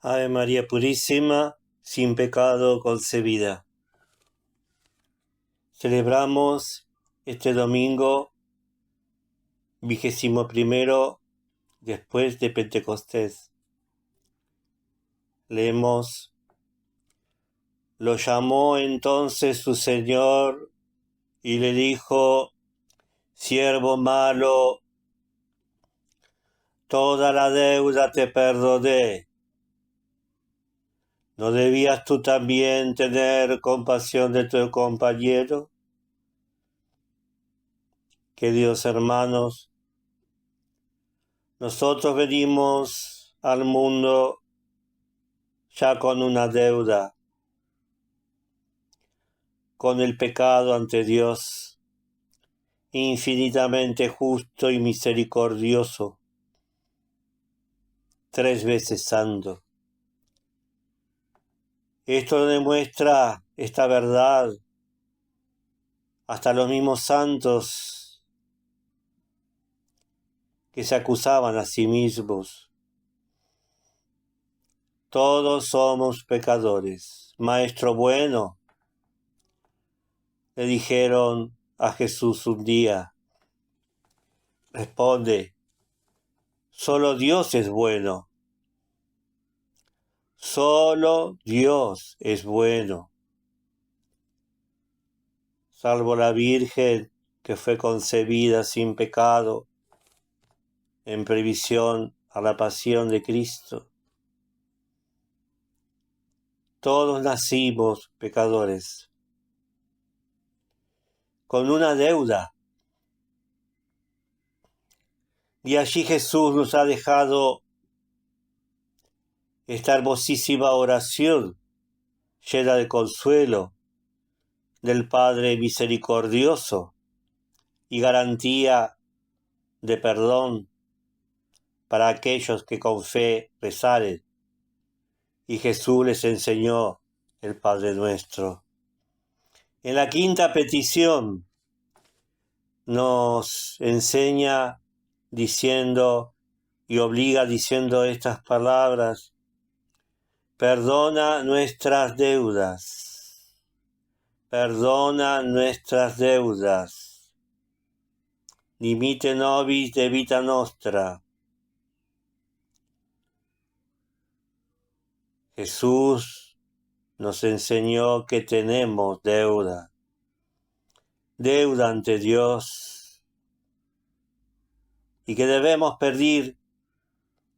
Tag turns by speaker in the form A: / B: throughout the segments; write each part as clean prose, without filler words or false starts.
A: Ave María Purísima, sin pecado concebida. Celebramos este domingo 21 después de Pentecostés. Leemos: lo llamó entonces su Señor y le dijo: siervo malo, toda la deuda te perdoné. ¿No debías tú también tener compasión de tu compañero? Queridos hermanos, nosotros venimos al mundo ya con una deuda, con el pecado ante Dios, infinitamente justo y misericordioso, 3 veces santo. Esto demuestra esta verdad. Hasta los mismos santos que se acusaban a sí mismos. Todos somos pecadores. Maestro bueno, le dijeron a Jesús un día. Responde: solo Dios es bueno. Solo Dios es bueno. Salvo la Virgen, que fue concebida sin pecado, en previsión a la pasión de Cristo. Todos nacimos pecadores, con una deuda. Y allí Jesús nos ha dejado esta hermosísima oración llena de consuelo del Padre misericordioso y garantía de perdón para aquellos que con fe rezaren. Y Jesús les enseñó el Padre Nuestro. En la quinta petición nos enseña diciendo y obliga diciendo estas palabras: perdona nuestras deudas, perdona nuestras deudas, dimite nobis de vita nostra. Jesús nos enseñó que tenemos deuda ante Dios, y que debemos pedir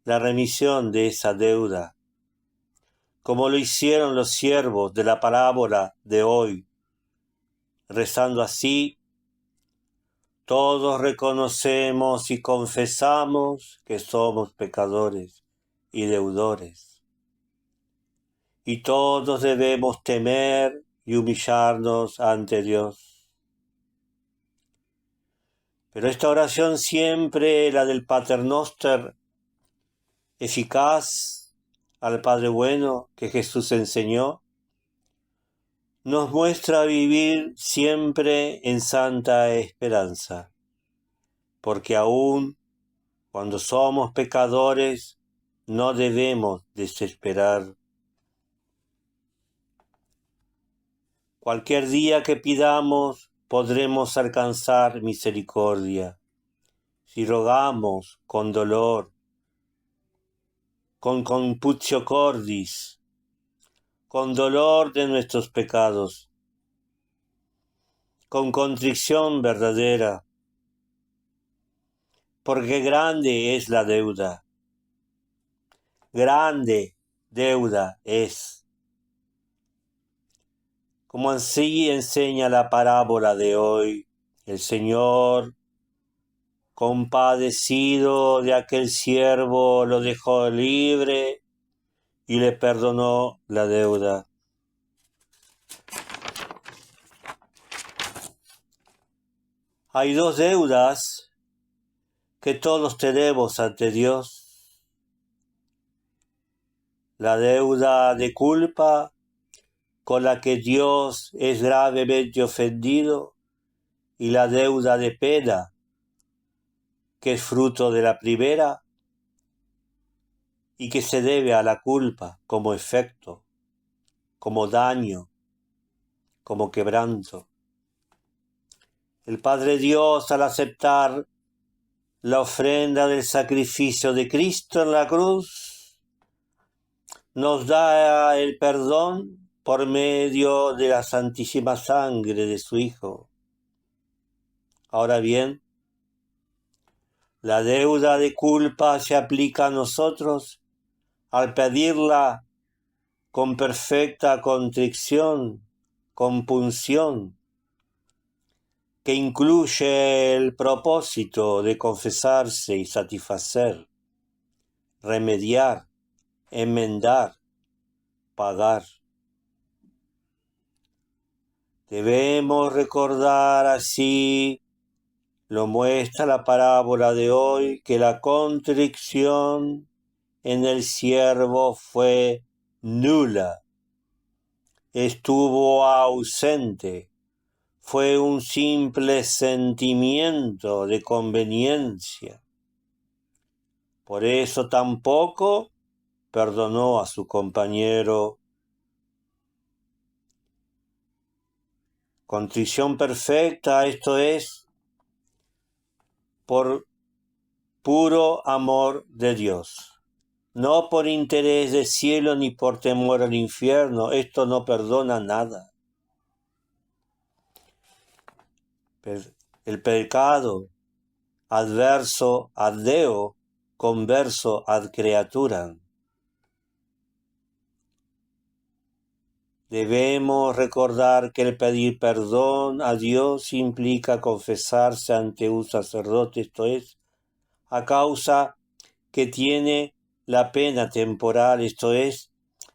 A: la remisión de esa deuda, como lo hicieron los siervos de la parábola de hoy, rezando así: todos reconocemos y confesamos que somos pecadores y deudores, y todos debemos temer y humillarnos ante Dios. Pero esta oración, siempre la del Pater Noster, eficaz al Padre bueno que Jesús enseñó, nos muestra vivir siempre en santa esperanza, porque aún cuando somos pecadores no debemos desesperar. Cualquier día que pidamos podremos alcanzar misericordia, si rogamos con dolor, con computio cordis, con dolor de nuestros pecados, con contrición verdadera, porque grande es la deuda, grande deuda es. Como así enseña la parábola de hoy, el Señor, compadecido de aquel siervo, lo dejó libre y le perdonó la deuda. Hay 2 deudas que todos tenemos ante Dios: la deuda de culpa, con la que Dios es gravemente ofendido, y la deuda de pena, que es fruto de la primera y que se debe a la culpa como efecto, como daño, como quebranto. El Padre Dios, al aceptar la ofrenda del sacrificio de Cristo en la cruz, nos da el perdón por medio de la santísima sangre de su Hijo. Ahora bien, la deuda de culpa se aplica a nosotros al pedirla con perfecta contrición, compunción, que incluye el propósito de confesarse y satisfacer, remediar, enmendar, pagar. Debemos recordar así, lo muestra la parábola de hoy, que la contrición en el siervo fue nula, estuvo ausente, fue un simple sentimiento de conveniencia. Por eso tampoco perdonó a su compañero. Contrición perfecta, esto es, por puro amor de Dios, no por interés de cielo ni por temor al infierno. Esto no perdona nada. El pecado adverso ad Deo, converso ad creaturam. Debemos recordar que el pedir perdón a Dios implica confesarse ante un sacerdote, esto es, a causa que tiene la pena temporal, esto es,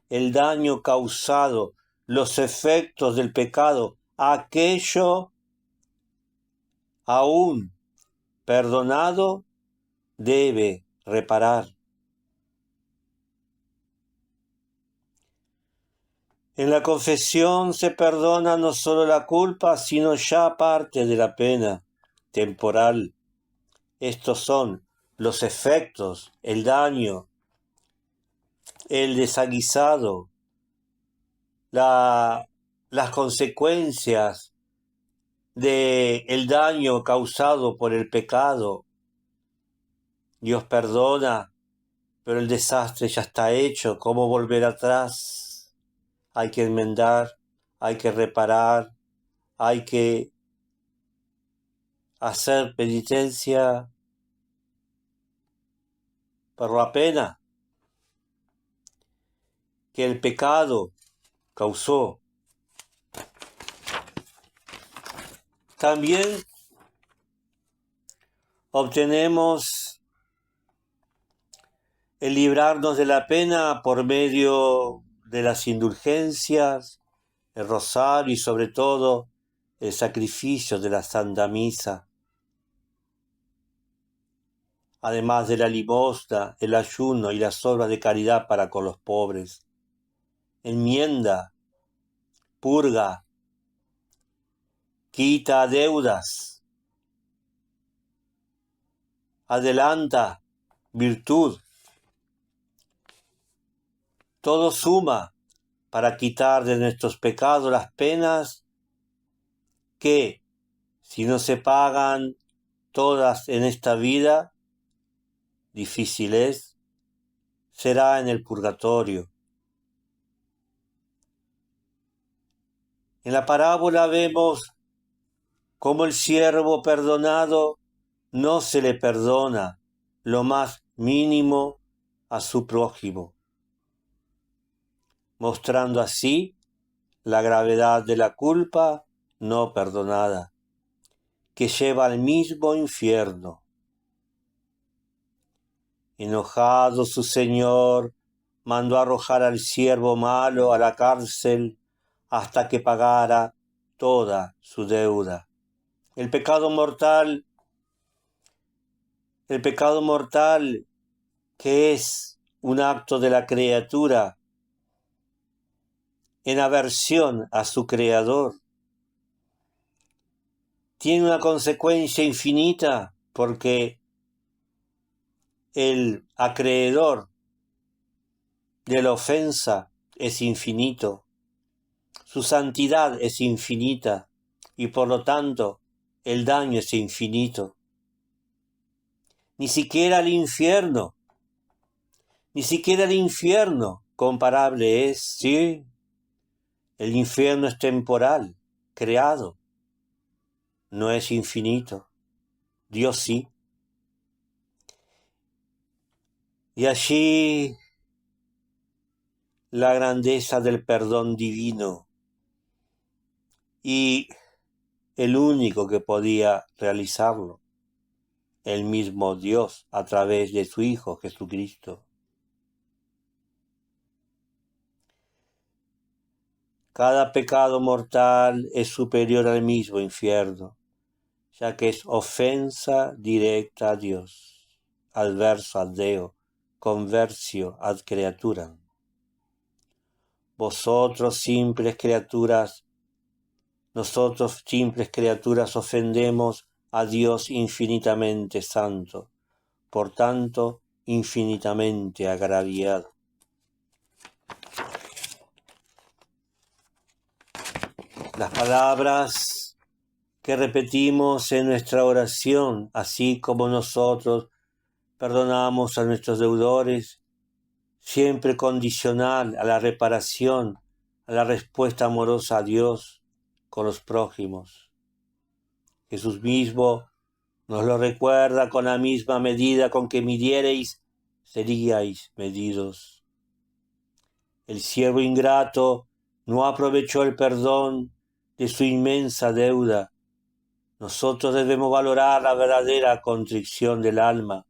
A: el daño causado, los efectos del pecado, aquello aún perdonado debe reparar. En la confesión se perdona no solo la culpa, sino ya parte de la pena temporal. Estos son los efectos, el daño, el desaguisado, las consecuencias del daño causado por el pecado. Dios perdona, pero el desastre ya está hecho. ¿Cómo volver atrás? Hay que enmendar, hay que reparar, hay que hacer penitencia por la pena que el pecado causó. También obtenemos el librarnos de la pena por medio de las indulgencias, el rosario y sobre todo el sacrificio de la Santa Misa, además de la limosna, el ayuno y las obras de caridad para con los pobres. Enmienda, purga, quita deudas, adelanta virtud. Todo suma para quitar de nuestros pecados las penas que, si no se pagan todas en esta vida, difícil es, será en el purgatorio. En la parábola vemos cómo el siervo perdonado no se le perdona lo más mínimo a su prójimo, mostrando así la gravedad de la culpa no perdonada, que lleva al mismo infierno. Enojado su señor, mandó arrojar al siervo malo a la cárcel hasta que pagara toda su deuda. El pecado mortal, que es un acto de la criatura en aversión a su Creador, tiene una consecuencia infinita porque el acreedor de la ofensa es infinito, su santidad es infinita y por lo tanto el daño es infinito. Ni siquiera el infierno comparable es, ¿sí? El infierno es temporal, creado, no es infinito. Dios sí. Y allí la grandeza del perdón divino y el único que podía realizarlo, el mismo Dios a través de su Hijo Jesucristo. Cada pecado mortal es superior al mismo infierno, ya que es ofensa directa a Dios, adverso ad Deo, conversio ad creaturam. Nosotros simples criaturas ofendemos a Dios infinitamente santo, por tanto infinitamente agraviado. Las palabras que repetimos en nuestra oración, así como nosotros perdonamos a nuestros deudores, siempre condicional a la reparación, a la respuesta amorosa a Dios con los prójimos. Jesús mismo nos lo recuerda: con la misma medida con que midiereis, seríais medidos. El siervo ingrato no aprovechó el perdón de su inmensa deuda. Nosotros debemos valorar la verdadera contrición del alma,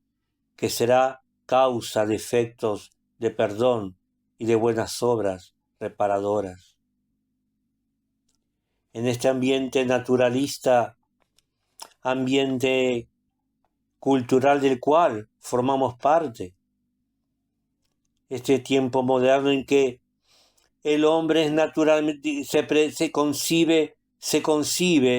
A: que será causa de efectos de perdón y de buenas obras reparadoras. En este ambiente naturalista, ambiente cultural del cual formamos parte, este tiempo moderno en que el hombre es naturalmente, se concibe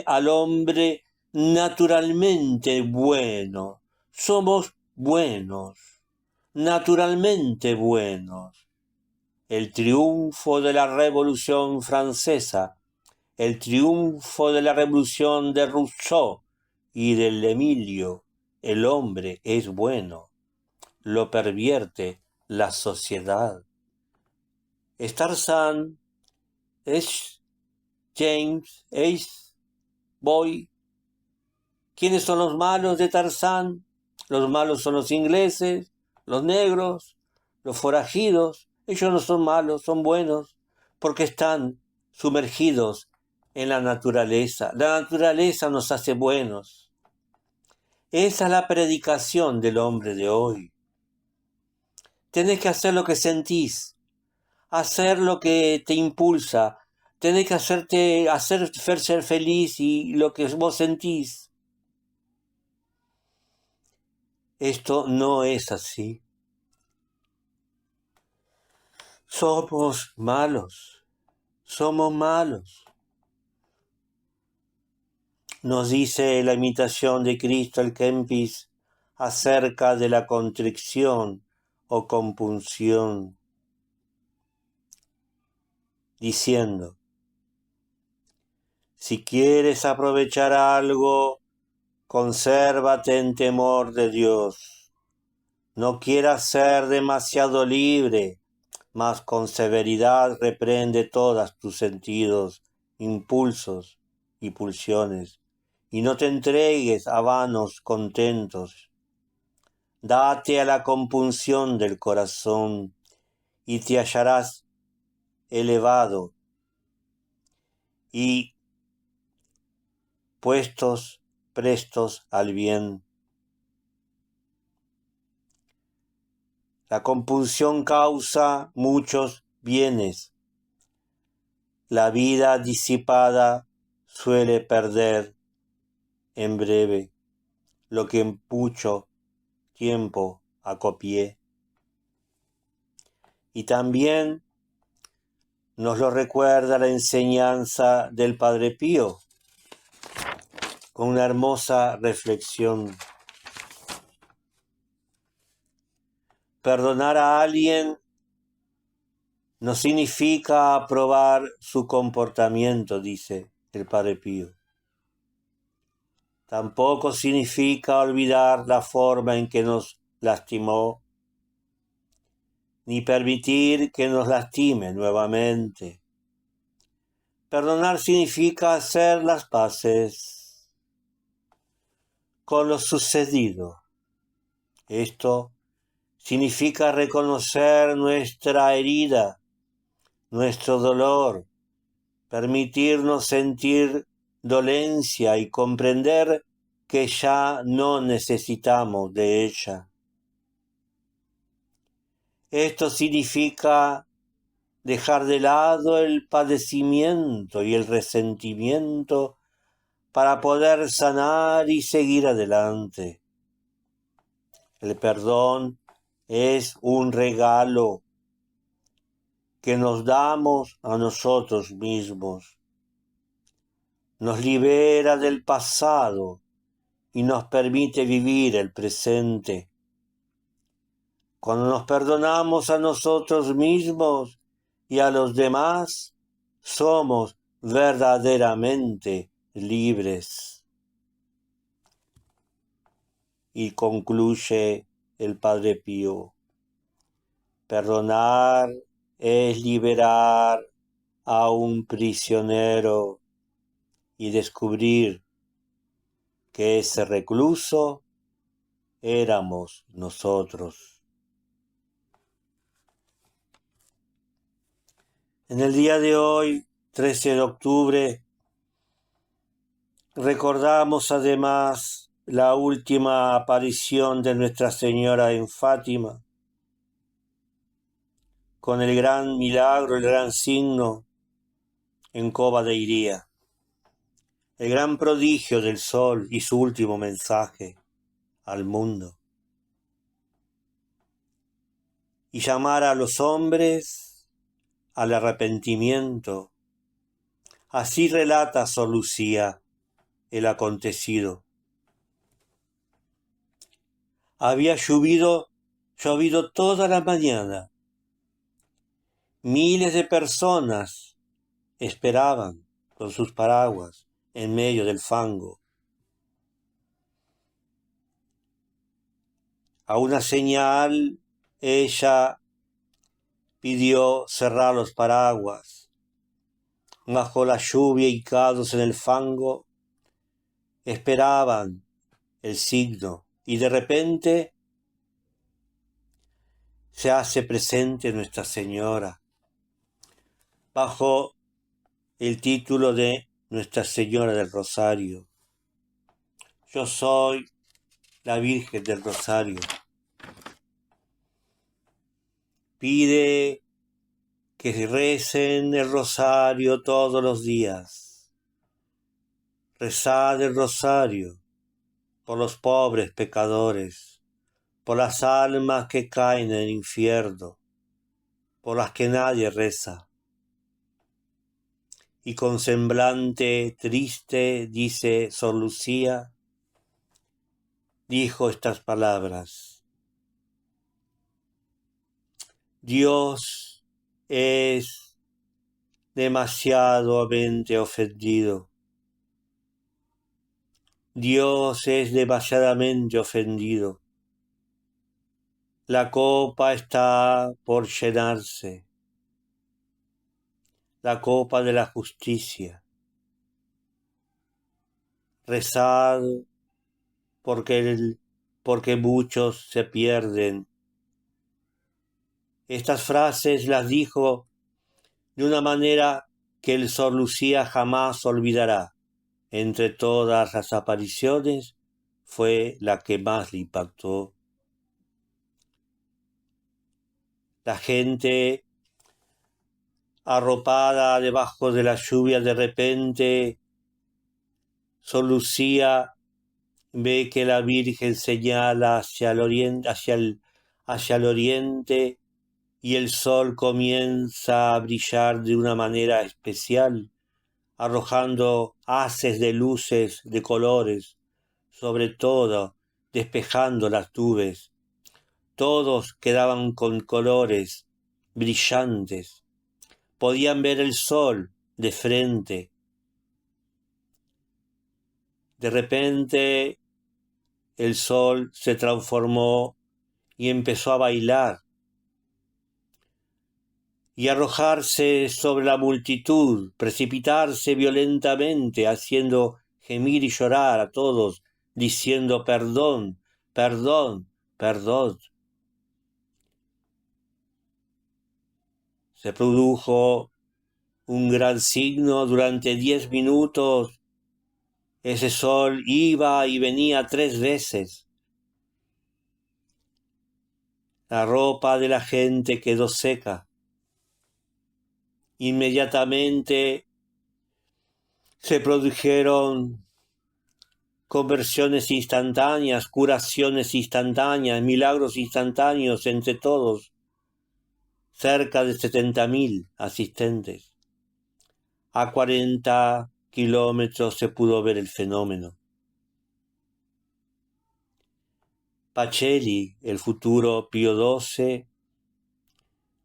A: al hombre naturalmente bueno. Somos buenos, naturalmente buenos. El triunfo de la Revolución Francesa, el triunfo de la Revolución de Rousseau y del Emilio, el hombre es bueno, lo pervierte la sociedad. Es Tarzán, es James, es Boy. ¿Quiénes son los malos de Tarzán? Los malos son los ingleses, los negros, los forajidos. Ellos no son malos, son buenos, porque están sumergidos en la naturaleza. La naturaleza nos hace buenos. Esa es la predicación del hombre de hoy. Tenés que hacer lo que sentís, hacer lo que te impulsa, tenés que hacer ser feliz y lo que vos sentís. Esto no es así. Somos malos. Nos dice la imitación de Cristo el Kempis acerca de la contrición o compunción, diciendo: si quieres aprovechar algo, consérvate en temor de Dios. No quieras ser demasiado libre, mas con severidad reprende todos tus sentidos, impulsos y pulsiones, y no te entregues a vanos contentos. Date a la compunción del corazón y te hallarás elevado y prestos al bien. La compunción causa muchos bienes. La vida disipada suele perder en breve lo que en mucho tiempo acopié. Y también nos lo recuerda la enseñanza del Padre Pío, con una hermosa reflexión. Perdonar a alguien no significa aprobar su comportamiento, dice el Padre Pío. Tampoco significa olvidar la forma en que nos lastimó, ni permitir que nos lastime nuevamente. Perdonar significa hacer las paces con lo sucedido. Esto significa reconocer nuestra herida, nuestro dolor, permitirnos sentir dolencia y comprender que ya no necesitamos de ella. Esto significa dejar de lado el padecimiento y el resentimiento para poder sanar y seguir adelante. El perdón es un regalo que nos damos a nosotros mismos. Nos libera del pasado y nos permite vivir el presente. Cuando nos perdonamos a nosotros mismos y a los demás, somos verdaderamente libres. Y concluye el Padre Pío: perdonar es liberar a un prisionero y descubrir que ese recluso éramos nosotros. En el día de hoy, 13 de octubre, recordamos además la última aparición de Nuestra Señora en Fátima, con el gran milagro, el gran signo en Cova de Iría, el gran prodigio del sol y su último mensaje al mundo. Y llamar a los hombres al arrepentimiento. Así relata Sor Lucía el acontecido. Había llovido toda la mañana. Miles de personas esperaban con sus paraguas en medio del fango. A una señal, ella pidió cerrar los paraguas. Bajo la lluvia, hincados en el fango, esperaban el signo, y de repente se hace presente Nuestra Señora, bajo el título de Nuestra Señora del Rosario. Yo soy la Virgen del Rosario. Pide que recen el rosario todos los días. Rezad el rosario por los pobres pecadores, por las almas que caen en el infierno, por las que nadie reza. Y con semblante triste, dice Sor Lucía, dijo estas palabras: Dios es demasiadamente ofendido. Dios es demasiadamente ofendido. La copa está por llenarse. La copa de la justicia. Rezad porque muchos se pierden. Estas frases las dijo de una manera que el Sor Lucía jamás olvidará. Entre todas las apariciones, fue la que más le impactó. La gente arropada debajo de la lluvia, de repente Sor Lucía ve que la Virgen señala hacia el oriente y el sol comienza a brillar de una manera especial, arrojando haces de luces de colores, sobre todo despejando las nubes. Todos quedaban con colores brillantes. Podían ver el sol de frente. De repente el sol se transformó y empezó a bailar y arrojarse sobre la multitud, precipitarse violentamente, haciendo gemir y llorar a todos, diciendo perdón, perdón, perdón. Se produjo un gran signo durante 10 minutos. Ese sol iba y venía 3 veces. La ropa de la gente quedó seca. Inmediatamente se produjeron conversiones instantáneas, curaciones instantáneas, milagros instantáneos entre todos. Cerca de 70.000 asistentes. A 40 kilómetros se pudo ver el fenómeno. Pacelli, el futuro Pío XII,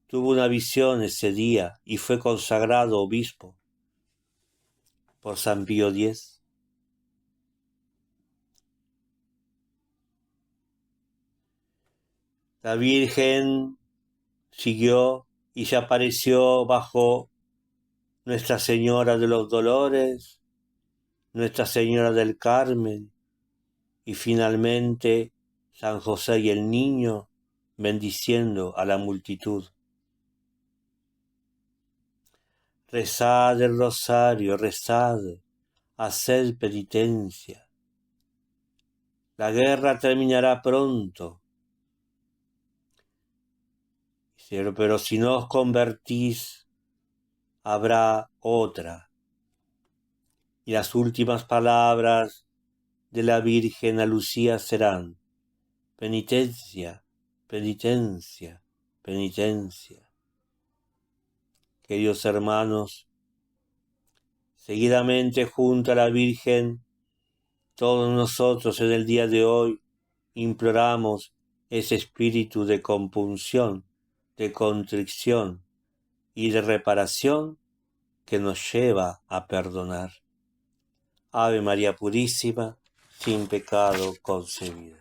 A: tuvo una visión ese día y fue consagrado obispo por San Pío X. La Virgen siguió y se apareció bajo Nuestra Señora de los Dolores, Nuestra Señora del Carmen y finalmente San José y el Niño, bendiciendo a la multitud. Rezad el rosario, rezad, haced penitencia. La guerra terminará pronto, pero si no os convertís, habrá otra. Y las últimas palabras de la Virgen a Lucía serán: penitencia, penitencia, penitencia. Queridos hermanos, seguidamente junto a la Virgen, todos nosotros en el día de hoy imploramos ese espíritu de compunción, de contrición y de reparación que nos lleva a perdonar. Ave María Purísima, sin pecado concebida.